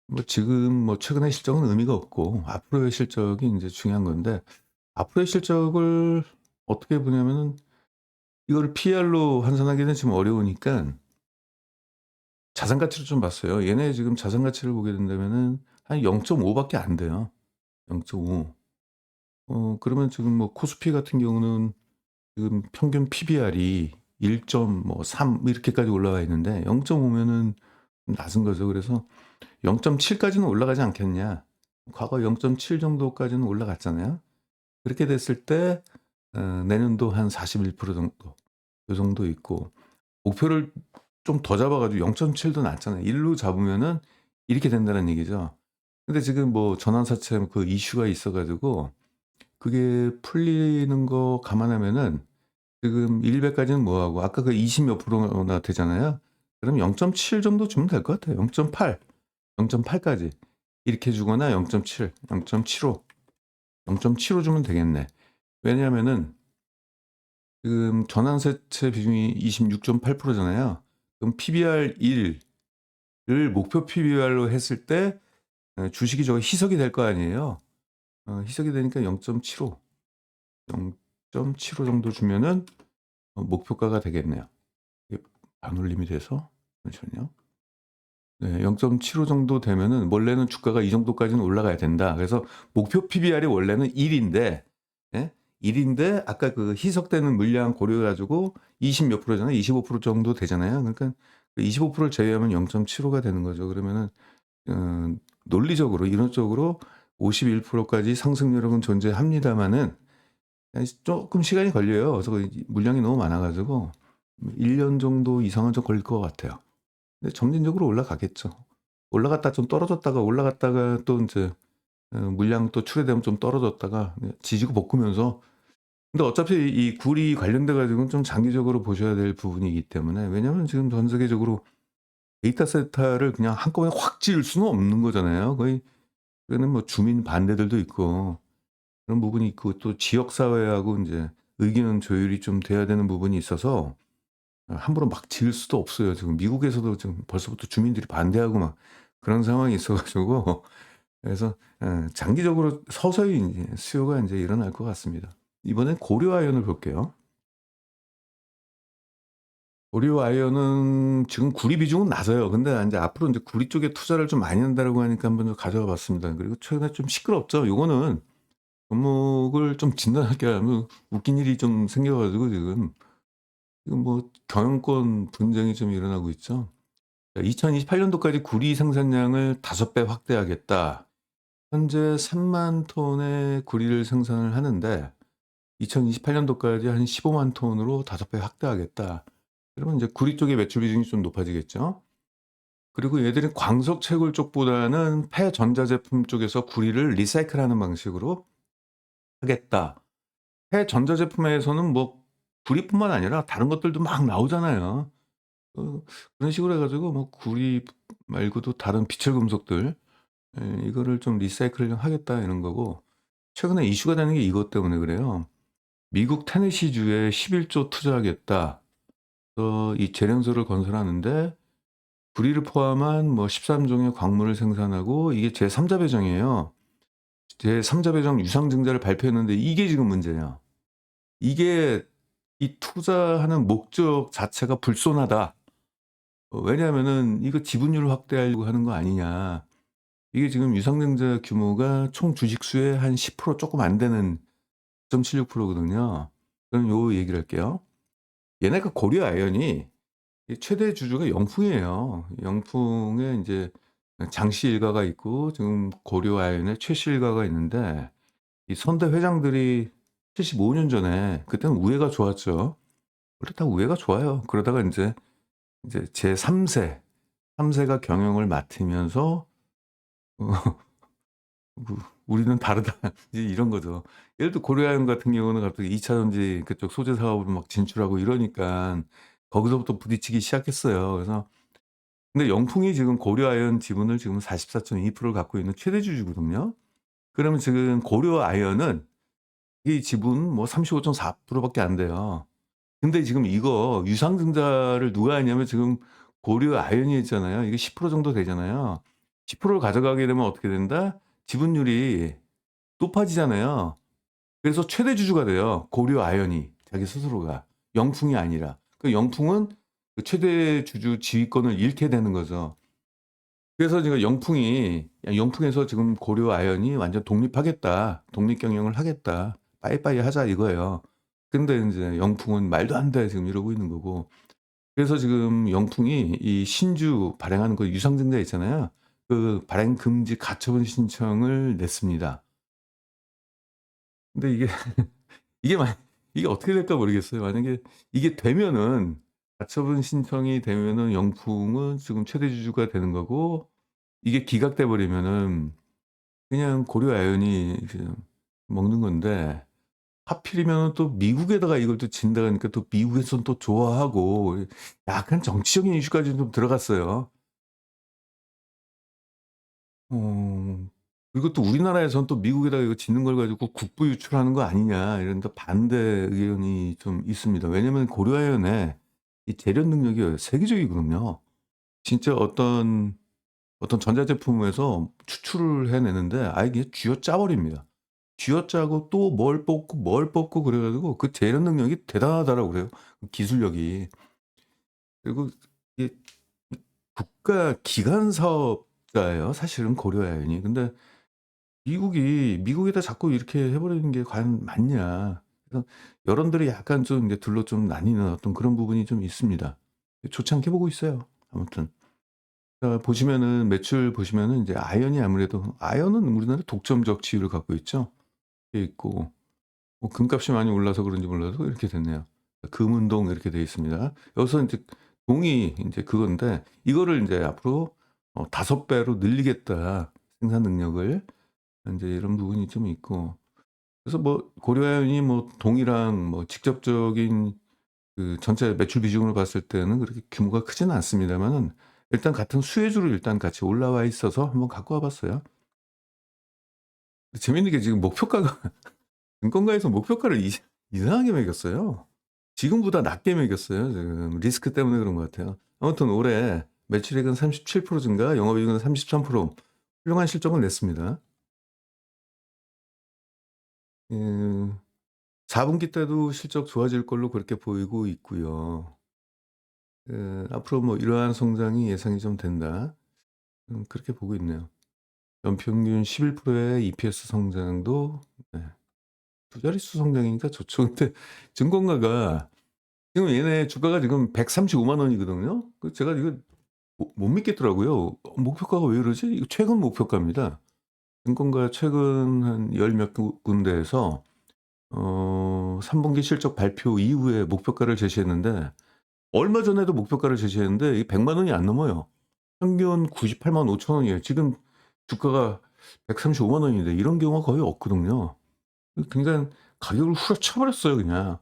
뭐 지금 뭐 최근의 실적은 의미가 없고 앞으로의 실적이 인제 중요한 건데 앞으로의 실적을 어떻게 보냐면은 이거를 PER로 환산하기는 좀 어려우니까 자산 가치를 좀 봤어요. 얘네 지금 자산 가치를 보게 된다면은 한 0.5 밖에 안 돼요. 0.5. 그러면 지금 뭐 코스피 같은 경우는 지금 평균 PBR이 1.3 이렇게까지 올라가 있는데 0.5면은 낮은 거죠. 그래서 0.7 까지는 올라가지 않겠냐. 과거 0.7 정도까지는 올라갔잖아요. 그렇게 됐을 때 내년도 한 41% 정도 요 정도 있고 목표를 좀 더 잡아 가지고 0.7도 낮잖아요. 1로 잡으면은 이렇게 된다는 얘기죠. 근데 지금 뭐 전환사채 그 이슈가 있어 가지고 그게 풀리는 거 감안하면은 지금 100 까지는 뭐 하고 아까 그 20 몇 프로나 되잖아요. 그럼 0.7 정도 주면 될 것 같아요. 0.8, 0.8 까지 이렇게 주거나 0.7, 0.75, 0.75 주면 되겠네. 왜냐하면은 지금 전환세채 비중이 26.8% 잖아요. 그럼 PBR 1을 목표 PBR로 했을 때 주식이 저거 희석이 될 거 아니에요. 희석이 되니까 0.75, 0.75 정도 주면은 목표가가 되겠네요. 이게 반올림이 돼서 잠시만요. 네, 0.75 정도 되면은 원래는 주가가 이 정도까지는 올라가야 된다. 그래서 목표 PBR이 원래는 1인데, 예? 1인데 아까 그 희석되는 물량 고려해 가지고 20 몇 프로잖아요. 25% 정도 되잖아요. 그러니까 25%를 제외하면 0.75가 되는 거죠. 그러면은 논리적으로 이론적으로 51%까지 상승률은 존재합니다마는 조금 시간이 걸려요. 그래서 물량이 너무 많아 가지고 1년 정도 이상은 좀 걸릴 것 같아요. 근데 점진적으로 올라가겠죠. 올라갔다 좀 떨어졌다가 올라갔다가 또 인제 물량 또 출회되면 좀 떨어졌다가 지지고 볶으면서 근데 어차피 이 굴이 관련돼 가지고는 좀 장기적으로 보셔야 될 부분이기 때문에 왜냐하면 지금 전 세계적으로 데이터 센터를 그냥 한꺼번에 확 지을 수는 없는 거잖아요. 거의 그거는 뭐 주민 반대들도 있고 그런 부분이 있고 또 지역 사회하고 인제 의견 조율이 좀 돼야 되는 부분이 있어서 함부로 막 지을 수도 없어요. 지금 미국에서도 지금 벌써부터 주민들이 반대하고 막 그런 상황이 있어 가지고 그래서 장기적으로 서서히 인제 수요가 인제 일어날 것 같습니다. 이번엔 고려 아연을 볼게요. 고려 아연은 지금 구리 비중은 낮아요. 근데 인제 앞으로 인제 구리 쪽에 투자를 좀 많이 한다라고 하니까 한번 좀 가져와 봤습니다. 그리고 최근에 좀 시끄럽죠. 요거는 종목을 좀 진단하게 하면 웃긴 일이 좀 생겨 가지고 지금 뭐 경영권 분쟁이 좀 일어나고 있죠. 2028 년도까지 구리 생산량을 5배 확대하겠다. 현재 3만 톤의 구리를 생산을 하는데 2028 년도까지 한 15만 톤으로 5배 확대하겠다. 그러면 이제 구리 쪽의 매출 비중이 좀 높아지겠죠. 그리고 얘들은 광석 채굴 쪽보다는 폐전자제품 쪽에서 구리를 리사이클하는 방식으로 하겠다. 폐전자제품에서는 뭐 구리뿐만 아니라 다른 것들도 막 나오잖아요. 어 그런 식으로 해 가지고 뭐 구리 말고도 다른 비철 금속들 이거를 좀 리사이클을 하겠다 이런 거고 최근에 이슈가 되는 게 이것 때문에 그래요. 미국 테네시주에 11조 투자하겠다. 이 재련소를 건설하는데 구리를 포함한 뭐 13종의 광물을 생산하고 이게 제3자 배정이에요. 제3자 배정 유상증자를 발표했는데 이게 지금 문제예요. 이게 이 투자하는 목적 자체가 불손하다. 왜냐하면은 이거 지분율을 확대하려고 하는 거 아니냐. 이게 지금 유상증자 규모가 총 주식수의 한 10% 조금 안 되는 9.76% 거든요. 그럼 요 얘기를 할게요. 얘네가 고려 아연이 이 최대 주주가 영풍이에요. 영풍에 인제 장씨 일가가 있고 지금 고려 아연의 최씨 일가가 있는데 이 선대 회장들이 75년 전에 그때는 우애가 좋았죠. 원래 다 우애가 좋아요. 그러다가 인제 이제 제3 세, 3 세가 경영을 맡으면서 어 우 '우리는 다르다.' 이제 이런 거죠. 예를 들어 고려아연 같은 경우는 갑자기 2차 전지 그쪽 소재 사업으로 막 진출하고 이러니깐 거기서부터 부딪히기 시작했어요. 그래서 근데 영풍이 지금 고려아연 지분을 지금 44.2%를 갖고 있는 최대 주주거든요. 그러면 지금 고려아연은 이 지분 뭐 35.4% 밖에 안 돼요. 근데 지금 이거 유상증자를 누가 했냐면 지금 고려아연이 했잖아요. 이게 10% 정도 되잖아요. 10%를 가져가게 되면 어떻게 된다? 지분율이 높아지잖아요. 그래서 최대 주주가 돼요. 고려아연이 자기 스스로가. 영풍이 아니라. 그 영풍은 그 최대 주주 지위권을 잃게 되는 거죠. 그래서 제가 영풍이 야 영풍에서 지금 고려 아연이 완전 "독립하겠다. 독립 경영을 하겠다. 빠이빠이 하자." 이거예요. 근데 인제 영풍은 "말도 안 돼." 지금 이러고 있는 거고. 그래서 지금 영풍이 이 신주 발행하는 그 유상증자 있잖아요. 그 발행 금지 가처분 신청을 냈습니다. 근데 이게 이게 만 이게 어떻게 될까 모르겠어요. 만약에 이게 되면은 가처분 신청이 되면은 영풍은 지금 최대 주주가 되는 거고, 이게 기각돼 버리면은 그냥 고려 아연이 지금 먹는 건데, 하필이면은 또 미국에다가 이걸 또 진다 그러니까 또 미국에서는 또 좋아하고 약간 정치적인 이슈까지 좀 들어갔어요. 어 그리고 또 우리나라에서는 또 미국에다가 이거 짓는 걸 가지고 국부 유출하는 거 아니냐 이런 또 반대 의견이 좀 있습니다. 왜냐면 고려아연의 이 재련 능력이 세계적이거든요. 진짜 어떤 전자제품에서 추출을 해내는데 아예 그냥 쥐어짜 버립니다. 쥐어짜고 또 뭘 뽑고 그래 가지고 그 재련 능력이 대단하다라고 그래요, 그 기술력이. 그리고 이게 국가 기관 사업자예요, 사실은 고려아연이. 근데 미국에다 자꾸 이렇게 해 버리는 게 과연 맞냐. 그래서 여론들이 약간 좀 이제 둘로 좀 나뉘는 어떤 그런 부분이 좀 있습니다. 좋지 않게 보고 있어요, 아무튼. 보시면은 매출 보시면은 이제 아연이 아무래도 아연은 우리나라에 독점적 지위를 갖고 있죠. 돼 있고 뭐 금값이 많이 올라서 그런지 몰라도 이렇게 됐네요. 금은동 이렇게 돼 있습니다. 여기서 인제 동이 인제 그건데, 이거를 인제 앞으로 5 배로 늘리겠다, 생산 능력을. 인제 이런 부분이 좀 있고. 그래서 뭐 고려아연이 뭐 동이랑 뭐 직접적인 그 전체 매출 비중으로 봤을 때는 그렇게 규모가 크지는 않습니다마는, 일단 같은 수혜주로 일단 같이 올라와 있어서 한번 갖고 와 봤어요. 재밌는 게 지금 목표가가 증권가에서 목표가를 이상하게 매겼어요. 지금보다 낮게 매겼어요 지금. 리스크 때문에 그런 것 같아요. 아무튼 올해 매출액은 37% 증가, 영업이익은 33%, 훌륭한 실적을 냈습니다. 음 4 분기 때도 실적 좋아질 걸로 그렇게 보이고 있고요. 앞으로 뭐 이러한 성장이 예상이 좀 된다. 그렇게 보고 있네요. 연평균 11%의 EPS 성장도, 네, 두 자릿수 성장이니까 좋죠. 근데 증권가가 지금 얘네 주가가 지금 135만 원이거든요. 제가 이거 못 믿겠더라고요. 목표가가 왜 이러지? 이거 최근 목표가입니다. 증권가 최근 한 열 몇 군데에서 3 분기 실적 발표 이후에 목표가를 제시했는데, 얼마 전에도 목표가를 제시했는데 이 100만 원이 안 넘어요. 평균 98만 5천 원이에요. 지금 주가가 135만 원인데 이런 경우가 거의 없거든요. 그러니까 가격을 후려쳐 버렸어요 그냥.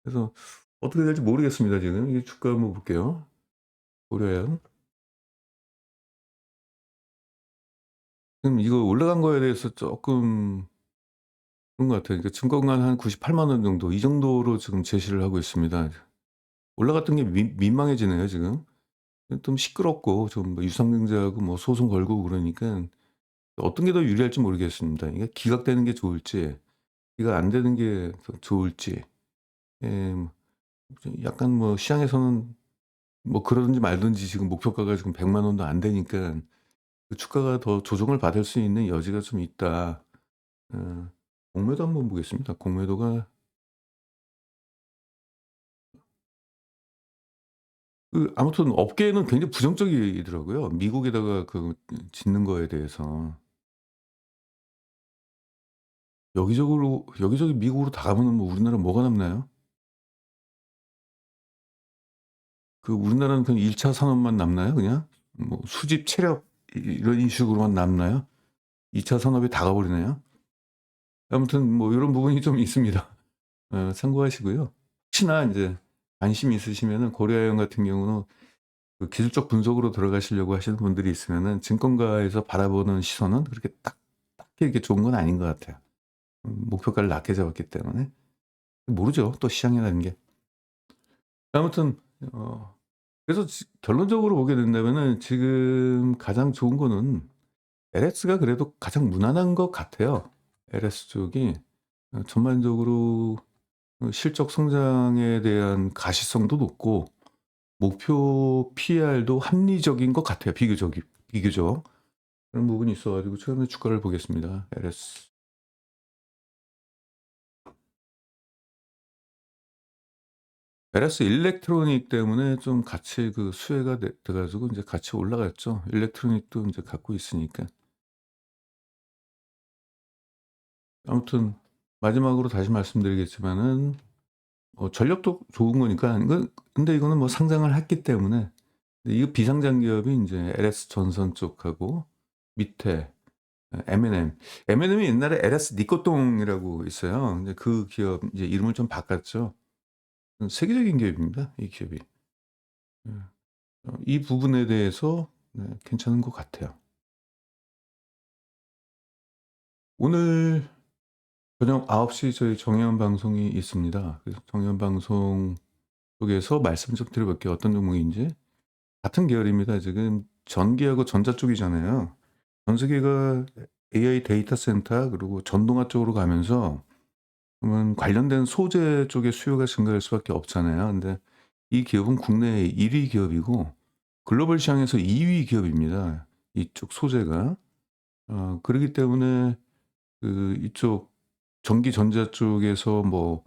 그래서 어떻게 될지 모르겠습니다 지금. 이 주가 한번 볼게요. 고려아연. 지금 이거 올라간 거에 대해서 쪼끔 그런 것 같아요. 그러니까 증권가 한 98만 원 정도, 이 정도로 지금 제시를 하고 있습니다. 올라갔던 게 민망해지네요 지금. 좀 시끄럽고 좀 뭐 유상증자하고 뭐 소송 걸고 그러니까 어떤 게 더 유리할지 모르겠습니다. 이게 기각되는 게 좋을지, 기각 안 되는 게 더 좋을지. 예 뭐 좀 약간 뭐 시장에서는 뭐 그러든지 말든지 지금 목표가가 지금 100만 원도 안 되니까 그 주가가 더 조정을 받을 수 있는 여지가 좀 있다. 어 공매도 한번 보겠습니다. 공매도가 아무튼 업계에는 굉장히 부정적이더라고요. 미국에다가 짓는 거에 대해서. 여기저기 미국으로 다 가면은 뭐 우리나라 뭐가 남나요? 우리나라는 그냥 1차 산업만 남나요 그냥? 뭐 수집 체력 이런 식으로만 남나요? 2차 산업이 다 가 버리나요? 아무튼 뭐 요런 부분이 좀 있습니다. 참고하시고요. 혹시나 인제 관심 있으시면은 고려아연 같은 경우는 기술적 분석으로 들어가시려고 하시는 분들이 있으면은 증권가에서 바라보는 시선은 그렇게 딱히 이렇게 좋은 건 아닌 것 같아요. 목표가를 낮게 잡았기 때문에. 모르죠, 또 시장이라는 게. 아무튼 어 그래서 결론적으로 보게 된다면은 지금 가장 좋은 거는 LS가 그래도 가장 무난한 것 같아요. LS 쪽이 전반적으로 실적 성장에 대한 가시성도 높고 목표 PER도 합리적인 것 같아요, 비교적. 그런 부분이 있어 가지고 최근에 주가를 보겠습니다. LS. LS 일렉트로닉 때문에 좀 같이 수혜가 돼 가지고 인제 같이 올라갔죠. 일렉트로닉도 인제 갖고 있으니까. 아무튼 마지막으로 다시 말씀드리겠지만은 전력도 좋은 거니까 근데 이거는 뭐 상장을 했기 때문에 근데 이거 비상장 기업이 인제 LS 전선 쪽하고 밑에 M&M. M&M이 옛날에 LS 니코동이라고 있어요. 근데 그 기업 이제 이름을 좀 바꿨죠. 세계적인 기업입니다, 이 기업이. 예. 이 부분에 대해서 네 괜찮은 것 같아요. 오늘 저녁 9시 저희 정예한 방송이 있습니다. 그래서 정예한 방송 쪽에서 말씀 좀 드려 볼게요, 어떤 종목인지. 같은 계열입니다. 지금 전기하고 전자 쪽이잖아요. 전 세계가 AI 데이터 센터 그리고 전동화 쪽으로 가면서 그러면 관련된 소재 쪽의 수요가 증가할 수밖에 없잖아요. 근데 이 기업은 국내 1위 기업이고 글로벌 시장에서 2위 기업입니다, 이쪽 소재가. 그러기 때문에 이쪽 전기 전자 쪽에서 뭐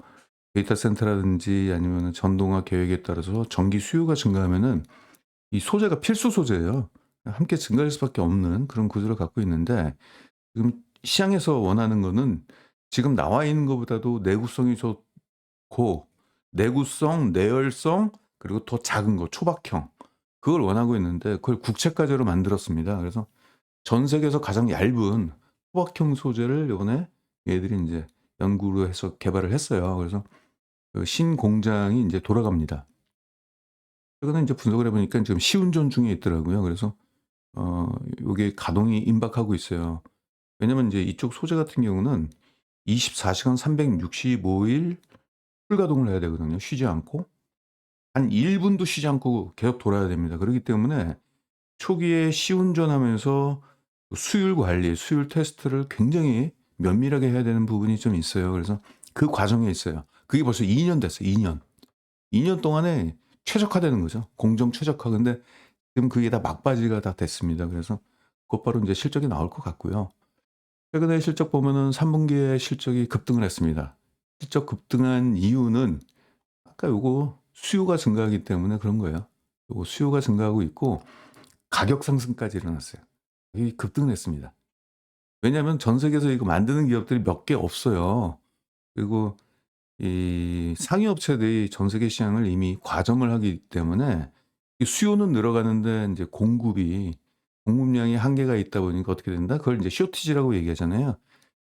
데이터 센터라든지 아니면은 전동화 계획에 따라서 전기 수요가 증가하면은 이 소재가 필수 소재예요. 함께 증가할 수밖에 없는 그런 구조를 갖고 있는데 지금 시장에서 원하는 거는 지금 나와 있는 것보다도 내구성이 좋고 내구성, 내열성 그리고 더 작은 거 초박형 그걸 원하고 있는데 그걸 국책과제로 만들었습니다. 그래서 전 세계에서 가장 얇은 호박형 소재를 요번에 얘들이 인제 연구를 해서 개발을 했어요. 그래서 신공장이 인제 돌아갑니다. 최근에 인제 분석을 해 보니까 지금 시운전 중에 있더라고요. 그래서 어 요게 가동이 임박하고 있어요. 왜냐면 인제 이쪽 소재 같은 경우는 24 시간 365일 풀 가동을 해야 되거든요, 쉬지 않고. 한 1 분도 쉬지 않고 계속 돌아야 됩니다. 그러기 때문에 초기에 시운전하면서 수율 관리, 수율 테스트를 굉장히 면밀하게 해야 되는 부분이 좀 있어요. 그래서 그 과정에 있어요. 그게 벌써 2년 됐어요, 2 년. 2년 동안에 최적화되는 거죠. 공정 최적화. 근데 지금 그게 다 막바지가 다 됐습니다. 그래서 곧바로 인제 실적이 나올 것 같고요. 최근에 실적 보면은 3 분기에 실적이 급등을 했습니다. 실적 급등한 이유는 아까 요거 수요가 증가하기 때문에 그런 거예요. 요거 수요가 증가하고 있고 가격 상승까지 일어났어요. 이 급등을 했습니다. 왜냐하면 전 세계에서 이거 만드는 기업들이 몇 개 없어요. 그리고 이 상위 업체들이 전 세계 시장을 이미 과점을 하기 때문에 이 수요는 늘어가는데 인제 공급량이 한계가 있다 보니까 어떻게 된다? 그걸 인제 쇼티지라고 얘기하잖아요.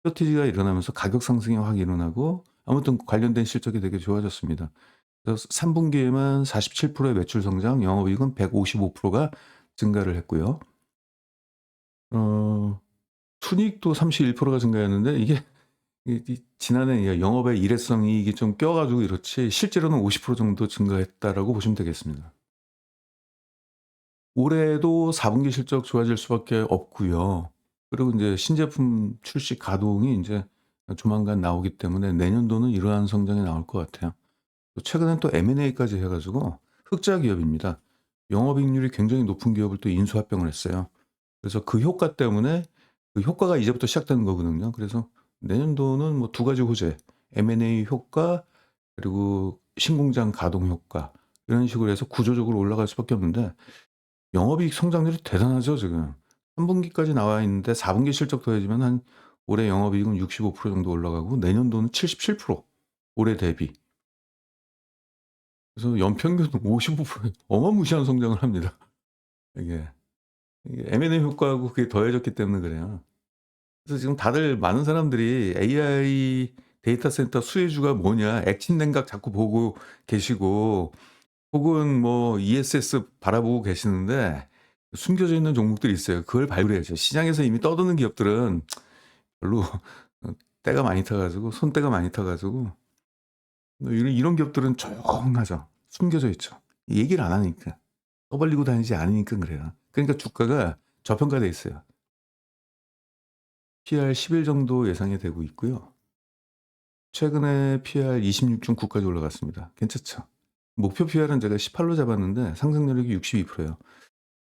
쇼티지가 일어나면서 가격 상승이 확 일어나고 아무튼 관련된 실적이 되게 좋아졌습니다. 그래서 3 분기에만 47%의 매출 성장, 영업이익은 155%가 증가를 했고요. 어 순이익도 31%가 증가했는데 이게 지난해 영업의 일회성 이익이 좀 껴 가지고 이렇지 실제로는 50% 정도 증가했다라고 보시면 되겠습니다. 올해도 4 분기 실적 좋아질 수밖에 없고요. 그리고 인제 신제품 출시 가동이 인제 조만간 나오기 때문에 내년도는 이러한 성장이 나올 것 같아요. 또 최근엔 또 M&A까지 해 가지고 흑자 기업입니다. 영업이익률이 굉장히 높은 기업을 또 인수합병을 했어요. 그래서 그 효과 때문에 그 효과가 이제부터 시작되는 거거든요. 그래서 내년도는 뭐 두 가지 호재, M&A 효과 그리고 신공장 가동 효과 이런 식으로 해서 구조적으로 올라갈 수밖에 없는데 영업이익 성장률이 대단하죠 지금. 3 분기까지 나와 있는데 4 분기 실적 더해지면 한 올해 영업이익은 65% 정도 올라가고 내년도는 77% 올해 대비. 그래서 연평균 55% 어마무시한 성장을 합니다. 이게. 이게 M&A 효과하고 그게 더해졌기 때문에 그래요. 그래서 지금 다들 많은 사람들이 AI 데이터 센터 수혜주가 뭐냐 액침 냉각 자꾸 보고 계시고 혹은 뭐 ESS 바라보고 계시는데 숨겨져 있는 종목들이 있어요. 그걸 발굴해야죠. 시장에서 이미 떠드는 기업들은 별로 때가 많이 타 가지고 손때가 많이 타 가지고 이런 기업들은 조용하죠. 숨겨져 있죠. 얘기를 안 하니까. 떠벌리고 다니지 않으니까 그래요. 그러니까 주가가 저평가돼 있어요. PR 10일 정도 예상이 되고 있고요. 최근에 PR 26.9까지 올라갔습니다. 괜찮죠? 목표 PR은 제가 18로 잡았는데 상승률이 62%예요.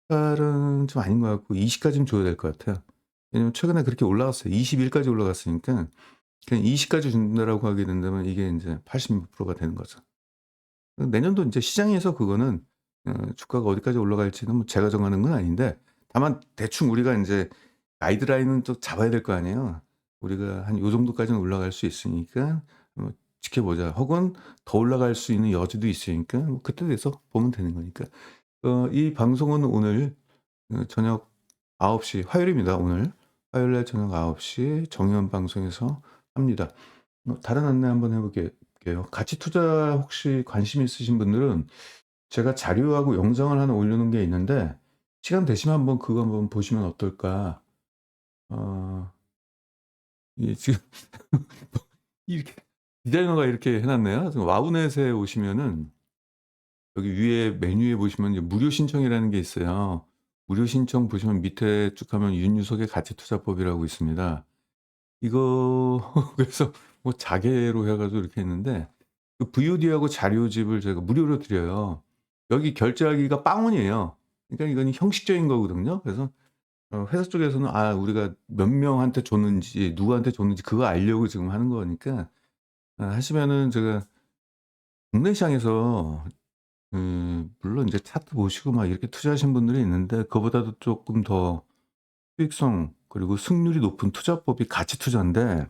18은 좀 아닌 것 같고 20까지는 줘야 될 것 같아요. 왜냐면 최근에 그렇게 올라갔어요. 21까지 올라갔으니까 그냥 20까지 준다라고 하게 된다면 이게 인제 86%가 되는 거죠. 내년도 인제 시장에서 그거는 주가가 어디까지 올라갈지는 뭐 제가 정하는 건 아닌데, 다만 대충 우리가 인제 가이드라인은 또 잡아야 될 거 아니에요. 우리가 한 요 정도까지는 올라갈 수 있으니까 지켜보자. 혹은 더 올라갈 수 있는 여지도 있으니까 뭐 그때 돼서 보면 되는 거니까. 이 방송은 오늘 저녁 9시 화요일입니다, 오늘. 화요일 날 저녁 9시 정의원 방송에서 합니다. 다른 안내 한번 해 볼게요. 가치 투자 혹시 관심 있으신 분들은 제가 자료하고 영상을 하나 올려 놓은 게 있는데, 시간 되시면 한번 그거 한번 보시면 어떨까. 어 지금 이렇게 디자이너가 이렇게 해 놨네요. 지금 와우넷에 오시면은 여기 위에 메뉴에 보시면 이제 무료 신청이라는 게 있어요. 무료 신청 보시면 밑에 쭉 가면 윤유석의 가치 투자법이라고 있습니다. 이거 그래서 뭐 자개로 해 가지고 이렇게 했는데, 그 VOD하고 자료집을 제가 무료로 드려요. 여기 결제하기가 빵원이에요. 그러니까 이건 형식적인 거거든요. 그래서 회사 쪽에서는 우리가 몇 명한테 줬는지 누구한테 줬는지 그거 알려고 지금 하는 거니까 하시면은 제가 국내 시장에서 물론 이제 차트 보시고 막 이렇게 투자하신 분들이 있는데, 그거보다도 쪼끔 더 수익성 그리고 승률이 높은 투자법이 가치 투자인데,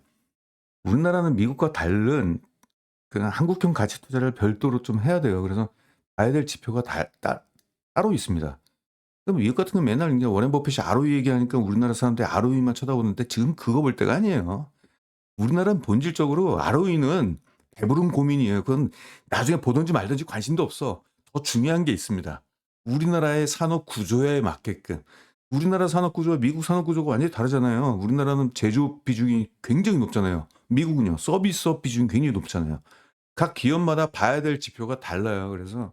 우리나라는 미국과 다른 그냥 한국형 가치 투자를 별도로 좀 해야 돼요. 그래서 봐야 될 지표가 따로 있습니다. 그럼 미국 같은 건 맨날 인제 워렌 버핏이 ROE 얘기하니까 우리나라 사람들이 ROE만 쳐다보는데 지금 그거 볼 때가 아니에요. 우리나라는 본질적으로 ROE는 배부른 고민이에요. 그건 나중에 보든지 말든지 관심도 없어. 더 중요한 게 있습니다. 우리나라의 산업 구조에 맞게끔. 우리나라 산업 구조와 미국 산업 구조가 완전히 다르잖아요. 우리나라는 제조업 비중이 굉장히 높잖아요. 미국은요, 서비스업 비중이 굉장히 높잖아요. 각 기업마다 봐야 될 지표가 달라요. 그래서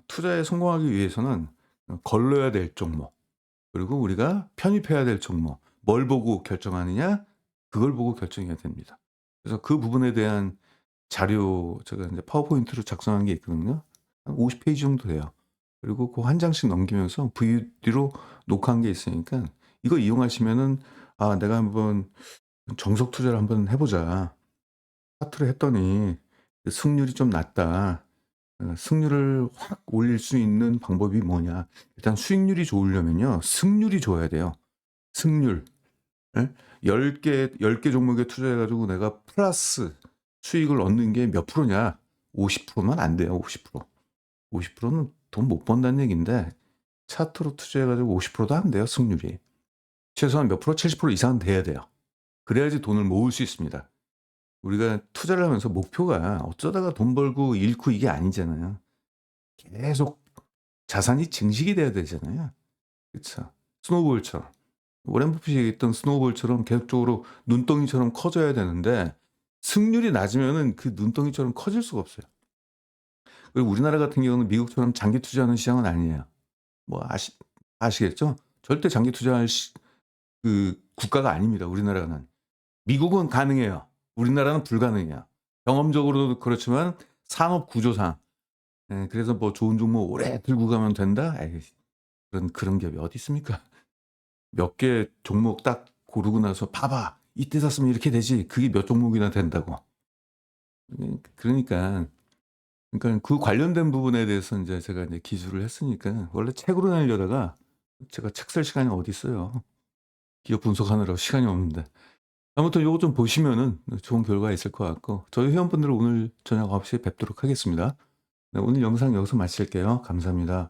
투자에 성공하기 위해서는 걸러야 될 종목, 그리고 우리가 편입해야 될 종목, 뭘 보고 결정하느냐, 그걸 보고 결정해야 됩니다. 그래서 그 부분에 대한 자료 제가 인제 파워포인트로 작성한 게 있거든요. 한 50 페이지 정도 돼요. 그리고 그 한 장씩 넘기면서 VOD로 녹화한 게 있으니까 이거 이용하시면은 '내가 한번 정석 투자를 한번 해 보자. 차트를 했더니 그 승률이 좀 낮다. 승률을 확 올릴 수 있는 방법이 뭐냐.' 일단 수익률이 좋으려면요, 승률이 좋아야 돼요. 승률. 예? 10개 종목에 투자해 가지고 내가 플러스 수익을 얻는 게 몇 프로냐? 50%면 안 돼요, 50%. 50%는 돈 못 번다는 얘기인데, 차트로 투자해 가지고 50%도 안 돼요, 승률이. 최소한 몇 프로? 70% 이상은 돼야 돼요. 그래야지 돈을 모을 수 있습니다. 우리가 투자를 하면서 목표가 어쩌다가 돈 벌고 잃고 이게 아니잖아요. 계속 자산이 증식이 돼야 되잖아요. 그쵸. 스노우볼처럼. 워렌 버핏이 얘기했던 스노우볼처럼 계속적으로 눈덩이처럼 커져야 되는데, 승률이 낮으면은 그 눈덩이처럼 커질 수가 없어요. 그리고 우리나라 같은 경우는 미국처럼 장기 투자하는 시장은 아니에요. 뭐 아시겠죠? 절대 장기 투자할 그 국가가 아닙니다, 우리나라는. 미국은 가능해요. 우리나라는 불가능해요. 경험적으로도 그렇지만 산업 구조상. 그래서 뭐 좋은 종목 오래 들고 가면 된다? 에이, 그런 기업이 어디 있습니까? 몇 개 종목 딱 고르고 나서 "봐봐. 이때 샀으면 이렇게 되지." 그게 몇 종목이나 된다고. 그러니까 그 관련된 부분에 대해서 인제 제가 이제 기술을 했으니까, 원래 책으로 내려다가 제가 책 쓸 시간이 어디 있어요. 기업 분석하느라고 시간이 없는데. 아무튼 요거 좀 보시면은 좋은 결과 있을 것 같고, 저희 회원분들 오늘 저녁 9 시에 뵙도록 하겠습니다. 네, 오늘 영상 여기서 마칠게요. 감사합니다.